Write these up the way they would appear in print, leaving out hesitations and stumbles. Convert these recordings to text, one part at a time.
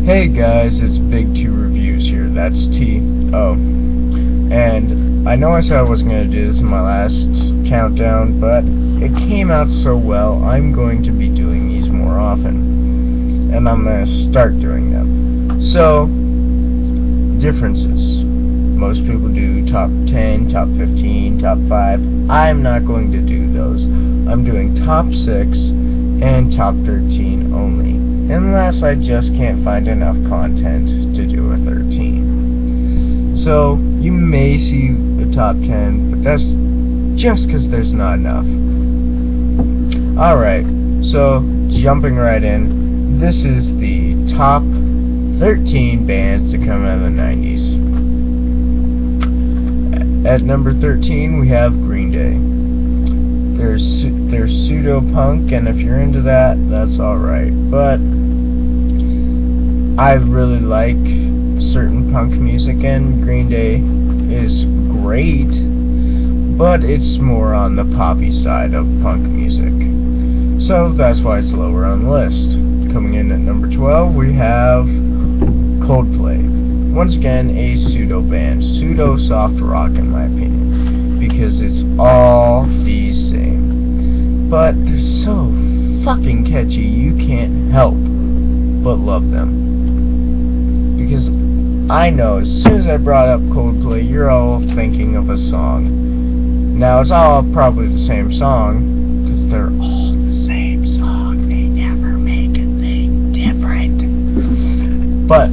Hey guys, it's Big Two Reviews here. That's T-O. And I know I said I wasn't going to do this in my last countdown, but it came out so well, I'm going to be doing these more often. And I'm going to start doing them. So, differences. Most people do top 10, top 15, top 5. I'm not going to do those. I'm doing top 6 and top 13 only. Unless I just can't find enough content to do a 13. So, you may see the top 10, but that's just because there's not enough. Alright, so, jumping right in, this is the top 13 bands that come out of the 90s. At number 13, we have Green Day. They're pseudo-punk, and if you're into that, that's alright. But I really like certain punk music, and Green Day is great, but it's more on the poppy side of punk music. So that's why it's lower on the list. Coming in at number 12, we have Coldplay. Once again, a pseudo-band. Pseudo-soft rock, in my opinion, because it's all the same. But they're so fucking catchy, you can't help but love them. Because I know, as soon as I brought up Coldplay, you're all thinking of a song. Now, it's all probably the same song, because they're all the same song. They never make a thing different. But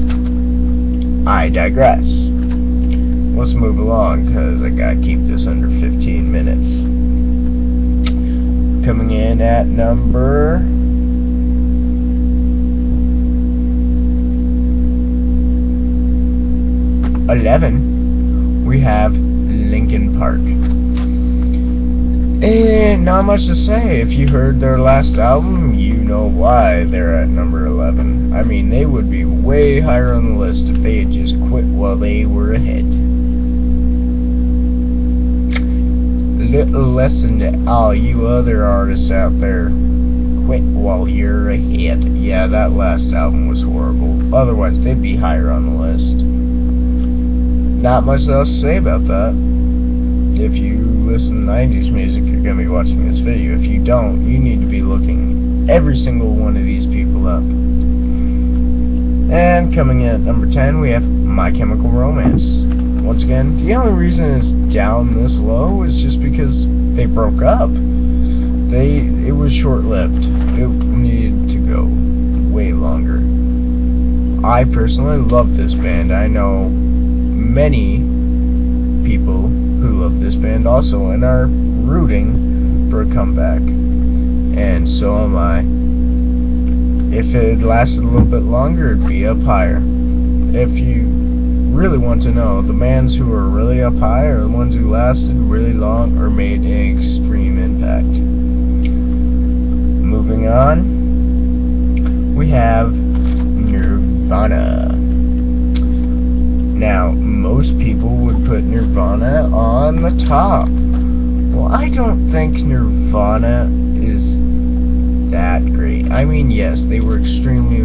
I digress. Let's move along, because I gotta keep this under 15 minutes. Coming in at number 11, we have Linkin Park. And not much to say. If you heard their last album, you know why they're at number 11. I mean, they would be way higher on the list if they had just quit while they were ahead. Little lesson to all you other artists out there. Quit while you're ahead. Yeah, that last album was horrible. Otherwise, they'd be higher on the list. Not much else to say about that. If you listen to 90s music, you're going to be watching this video. If you don't, you need to be looking every single one of these people up. And coming in at number 10, we have My Chemical Romance. Once again, the only reason it's down this low is just because they broke up. It was short-lived. It needed to go way longer. I personally love this band. I know many people who love this band also and are rooting for a comeback. And so am I. If it had lasted a little bit longer, it'd be up higher. If you really want to know, the bands who are really up high are the ones who lasted really long or made an extreme impact. Moving on, we have Nirvana. Now, most people would put Nirvana on the top. Well, I don't think Nirvana is that great. I mean, yes, they were extremely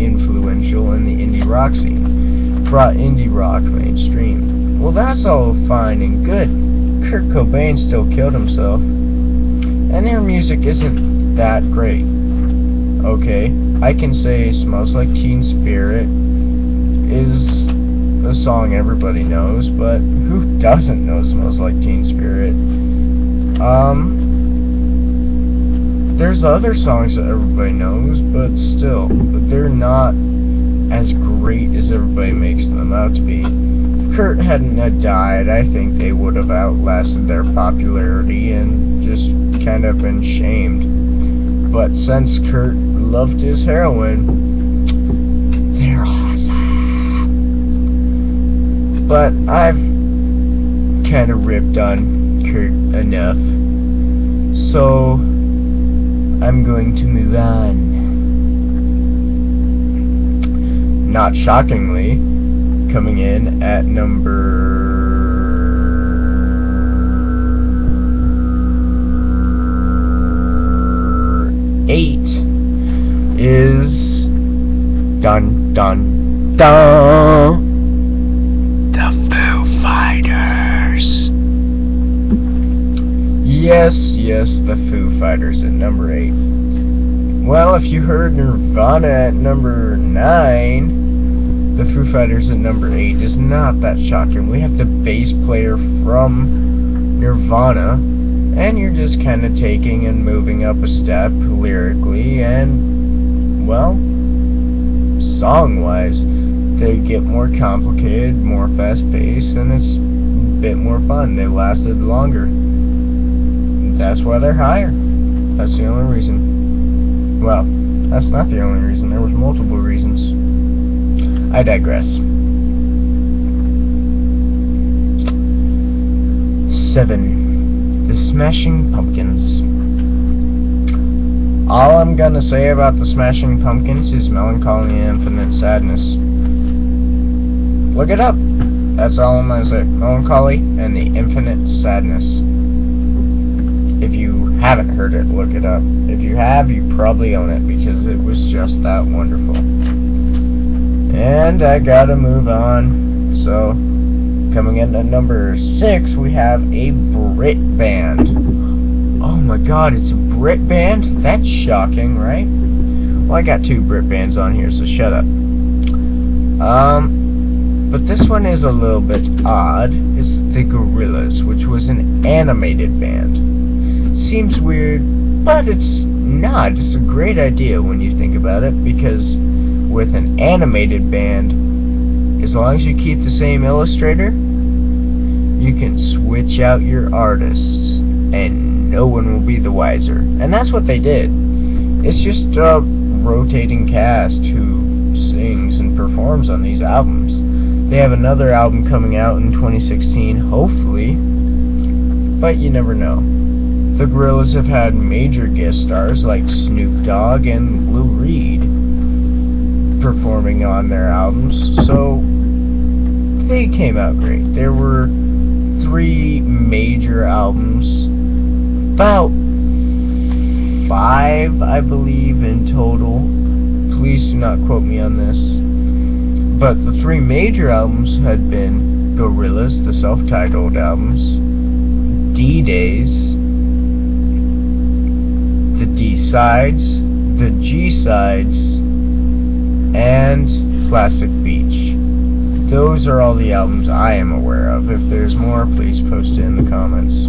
influential in the indie rock scene. Brought indie rock mainstream. Well, that's all fine and good. Kurt Cobain still killed himself. And their music isn't that great. Okay, I can say Smells Like Teen Spirit is a song everybody knows, but who doesn't know Smells Like Teen Spirit? There's other songs that everybody knows, but still, they're not as great as everybody makes them out to be. If Kurt hadn't died, I think they would have outlasted their popularity and just kind of been shamed. But since Kurt loved his heroin, they're awesome. But I've kind of ripped on Kurt enough, so I'm going to move on. Not shockingly, coming in at number 8 is Dun dun dun! The Foo Fighters! Yes, the Foo Fighters at number 8. Well, if you heard Nirvana at number 9, the Foo Fighters at number 8 is not that shocking. We have the bass player from Nirvana, and you're just kind of taking and moving up a step lyrically, and, well, song-wise, they get more complicated, more fast-paced, and it's a bit more fun. They lasted longer. That's why they're higher. That's the only reason. Well, that's not the only reason. There was multiple reasons. I digress. 7. The Smashing Pumpkins. All I'm gonna say about the Smashing Pumpkins is melancholy and infinite sadness. Look it up. That's all I'm gonna say. Melancholy and the infinite sadness. If you haven't heard it, look it up. If you have, you probably own it, because it was just that wonderful. And I gotta move on. So, coming in at number 6, we have a Brit band. Oh my god, it's a Brit band? That's shocking, right? Well, I got 2 Brit bands on here, so shut up. But this one is a little bit odd. It's the Gorillaz, which was an animated band. Seems weird, but it's not. It's a great idea when you think about it, because with an animated band, as long as you keep the same illustrator, you can switch out your artists, and no one will be the wiser. And that's what they did. It's just a rotating cast who sings and performs on these albums. They have another album coming out in 2016, hopefully, but you never know. The Gorillaz have had major guest stars like Snoop Dogg and Lou Reed performing on their albums, so they came out great. There were 3 major albums, about 5, I believe, in total. Please do not quote me on this. But the 3 major albums had been Gorillaz, the self-titled albums, D-Days, the D-Sides, the G-Sides, and Plastic Beach. Those are all the albums I am aware of. If there's more, please post it in the comments.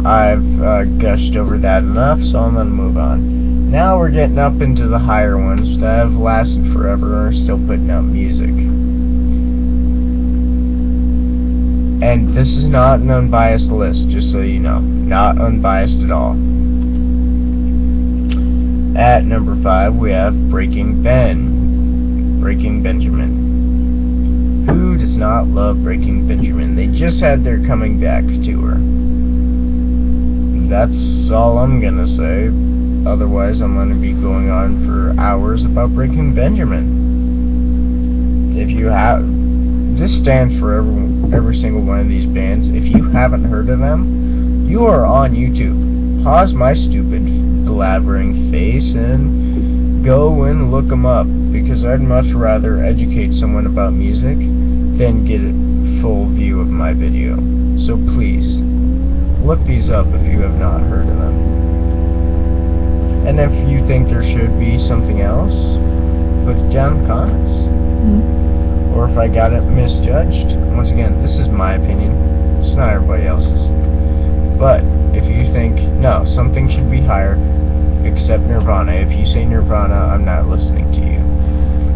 I've gushed over that enough, so I'm gonna move on. Now we're getting up into the higher ones that have lasted forever and are still putting out music. And this is not an unbiased list, just so you know. Not unbiased at all. At number 5, we have Breaking Benjamin. Who does not love Breaking Benjamin? They just had their coming back tour. That's all I'm gonna say. Otherwise, I'm gonna be going on for hours about Breaking Benjamin. If you have... This stands for every single one of these bands. If you haven't heard of them, you are on YouTube. Pause my stupid blabbering face and go and look them up, because I'd much rather educate someone about music than get a full view of my video. So please, look these up if you have not heard of them. And if you think there should be something else, put it down in the comments. Or if I got it misjudged. Once again, this is my opinion. It's not everybody else's. But if you think, no, something should be higher, except Nirvana. If you say Nirvana, I'm not listening to you.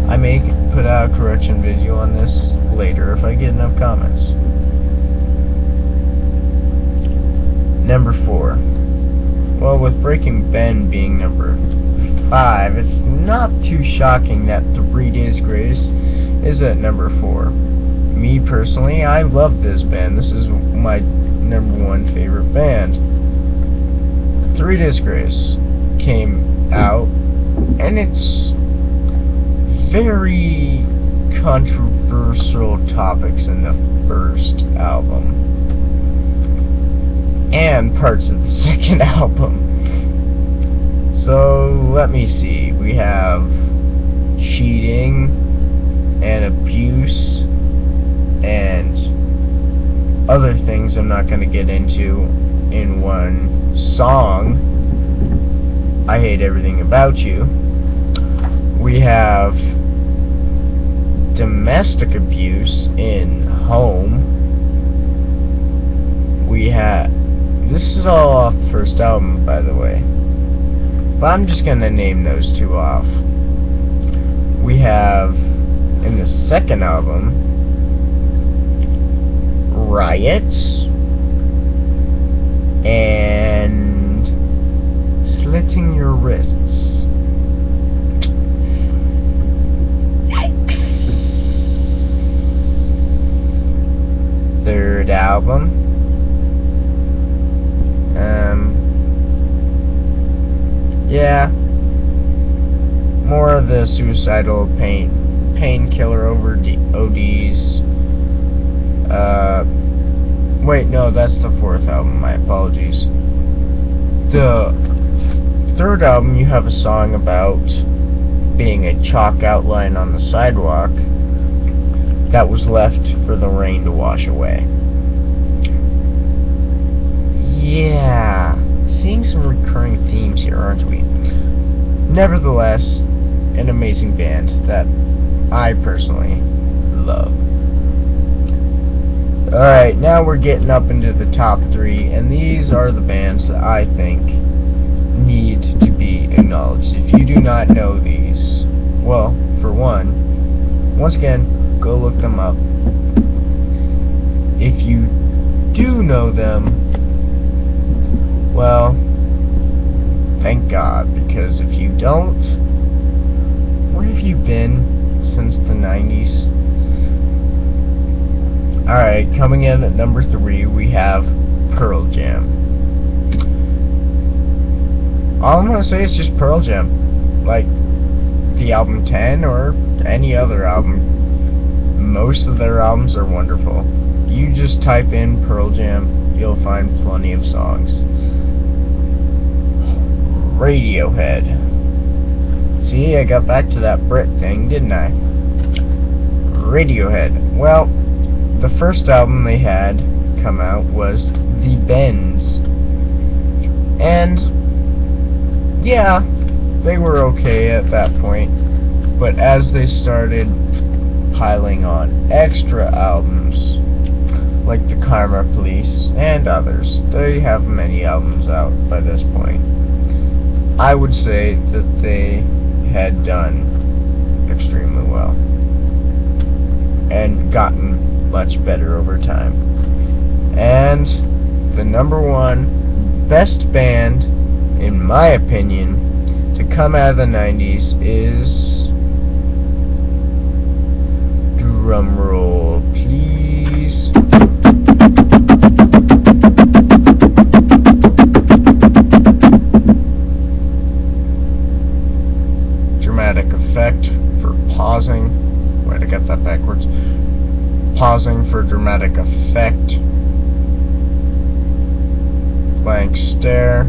I may put out a correction video on this later if I get enough comments. Number 4. Well, with Breaking Ben being number 5, it's not too shocking that 3 Days Grace is at number 4. Me personally, I love this band. This is my number 1 favorite band. 3 Days Grace came out, and it's very controversial topics in the first album, and parts of the second album. So, let me see. we have cheating and abuse and other things I'm not going to get into in one song. I Hate Everything About You. We have domestic abuse in home. We have, this is all off the first album, by the way, but I'm just gonna name those two off. We have, in the second album, riots and slitting your wrists. Third album, yeah, more of the suicidal painkiller ODs. Wait, no, that's the fourth album, my apologies. The third album, you have a song about being a chalk outline on the sidewalk that was left for the rain to wash away. Yeah, seeing some recurring themes here, aren't we? Nevertheless, an amazing band that I personally love. Alright, now we're getting up into the top 3, and these are the bands that I think need to be acknowledged. If you do not know these, well, for one, once again, go look them up. If you do know them, well, thank God, because if you don't, where have you been since the 90s? Alright, coming in at number 3, we have Pearl Jam. All I'm gonna say is just Pearl Jam. Like, the album 10 or any other album. Most of their albums are wonderful. You just type in Pearl Jam, you'll find plenty of songs. Radiohead. See, I got back to that Brit thing, didn't I? Radiohead. Well, the first album they had come out was The Bends. And, yeah, they were okay at that point. But as they started piling on extra albums, like the Karma Police and others, they have many albums out by this point. I would say that they had done extremely well and gotten much better over time. And the number 1 best band, in my opinion, to come out of the 90s is, drum roll please, Dramatic Effect for pausing. Wait, I got that backwards. Pausing for Dramatic Effect. Blank Stare.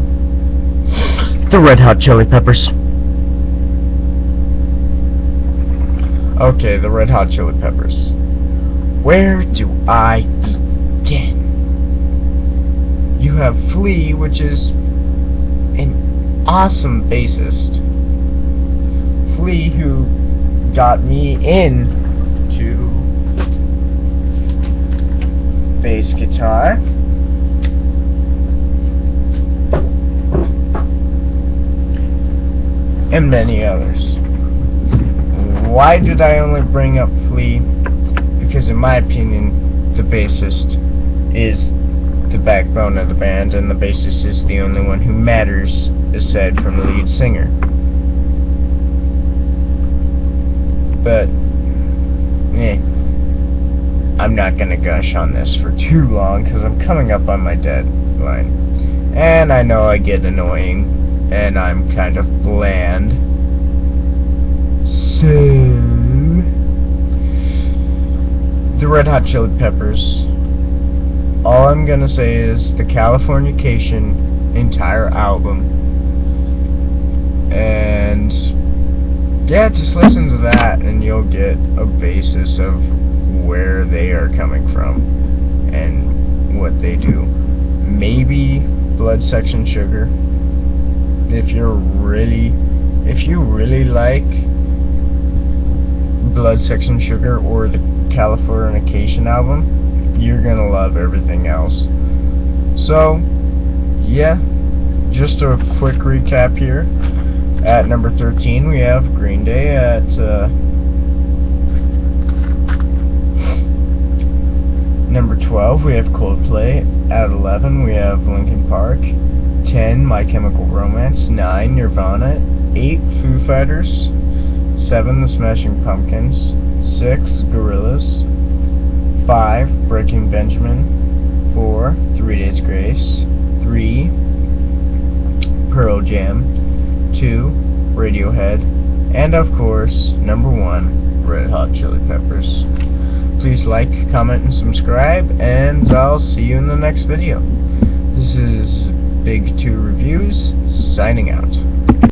The Red Hot Chili Peppers. Okay, the Red Hot Chili Peppers. Where do I begin? You have Flea, which is an awesome bassist. Flea, who got me into bass guitar. And many others. Why did I only bring up Flea? Because in my opinion, the bassist is the backbone of the band, and the bassist is the only one who matters, aside from the lead singer. But, I'm not gonna gush on this for too long, because I'm coming up on my deadline. And I know I get annoying, and I'm kind of bland. So, the Red Hot Chili Peppers. All I'm gonna say is the Californication entire album, and yeah, just listen to that and you'll get a basis of where they are coming from and what they do. Maybe Blood Section Sugar. If you really like Blood Section Sugar or the Californication album, you're gonna love everything else. So, yeah, just a quick recap here. At number 13, we have Green Day. At number 12, we have Coldplay. At 11, we have Linkin Park. 10, My Chemical Romance. 9, Nirvana. 8, Foo Fighters. 7, The Smashing Pumpkins. 6, Gorillaz. 5, Breaking Benjamin. 4, 3 Days Grace. 3, Pearl Jam. 2, Radiohead, and of course, number 1, Red Hot Chili Peppers. Please like, comment, and subscribe, and I'll see you in the next video. This is Big 2 Reviews, signing out.